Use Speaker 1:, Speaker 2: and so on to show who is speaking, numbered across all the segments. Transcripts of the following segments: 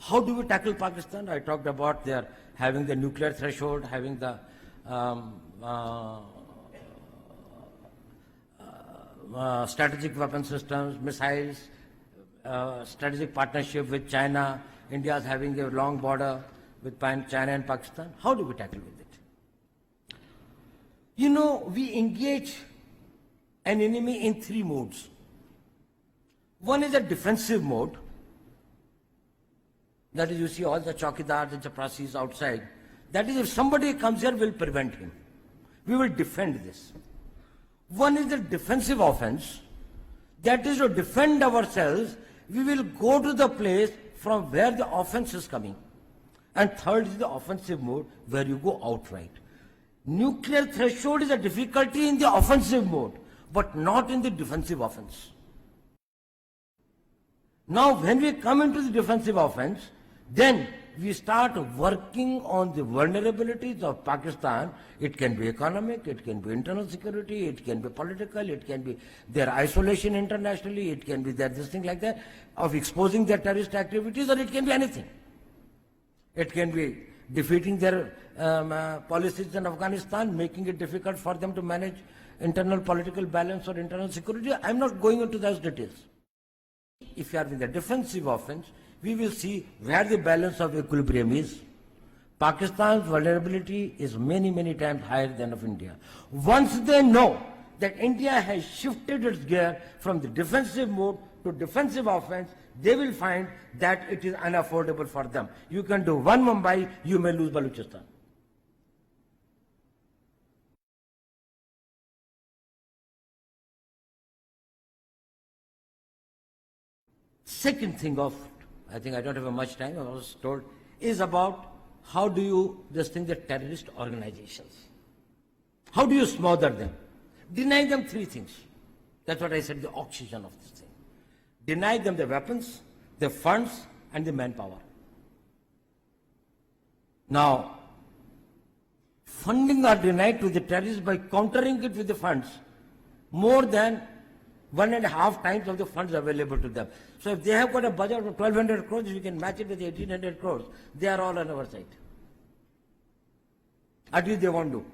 Speaker 1: How do we tackle Pakistan? I talked about their having the nuclear threshold, having the strategic weapon systems, missiles, strategic partnership with China. India is having a long border with China and Pakistan. How do we tackle with it? You know, we engage an enemy in three modes. One is a defensive mode. That is, you see all the chowkidars and chaprasis outside. That is, if somebody comes here, we'll prevent him. We will defend this. One is the defensive offense. That is, to defend ourselves, we will go to the place from where the offense is coming. And third is the offensive mode, where you go outright. Nuclear threshold is a difficulty in the offensive mode, but not in the defensive offense. Now, when we come into the defensive offense, then we start working on the vulnerabilities of Pakistan. It can be economic, it can be internal security, it can be political, it can be their isolation internationally, it can be their this thing like that, of exposing their terrorist activities, or it can be anything. It can be defeating their policies in Afghanistan, making it difficult for them to manage internal political balance or internal security. I'm not going into those details. If you are in the defensive offense, we will see where the balance of equilibrium is. Pakistan's vulnerability is many, many times higher than of India. Once they know that India has shifted its gear from the defensive mode to defensive offense, they will find that it is unaffordable for them. You can do one Mumbai, you may lose Balochistan. Second thing of, I think I don't have much time, I was told, is about how do you, the terrorist organizations. How do you smother them? Deny them three things. That's what I said, the oxygen of this thing. Deny them the weapons, the funds, and the manpower. Now, funding are denied to the terrorists by countering it with the funds more than 1.5 times of the funds available to them. So if they have got a budget of 1,200 crores, we can match it with 1,800 crores. They are all on our side. At least they won't do.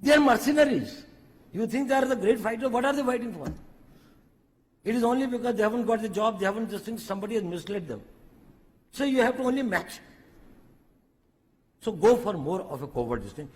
Speaker 1: They are mercenaries. You think they are the great fighters? What are they fighting for? It is only because they haven't got the job, they haven't just think somebody has misled them. So you have to only match. So go for more of a covert thing.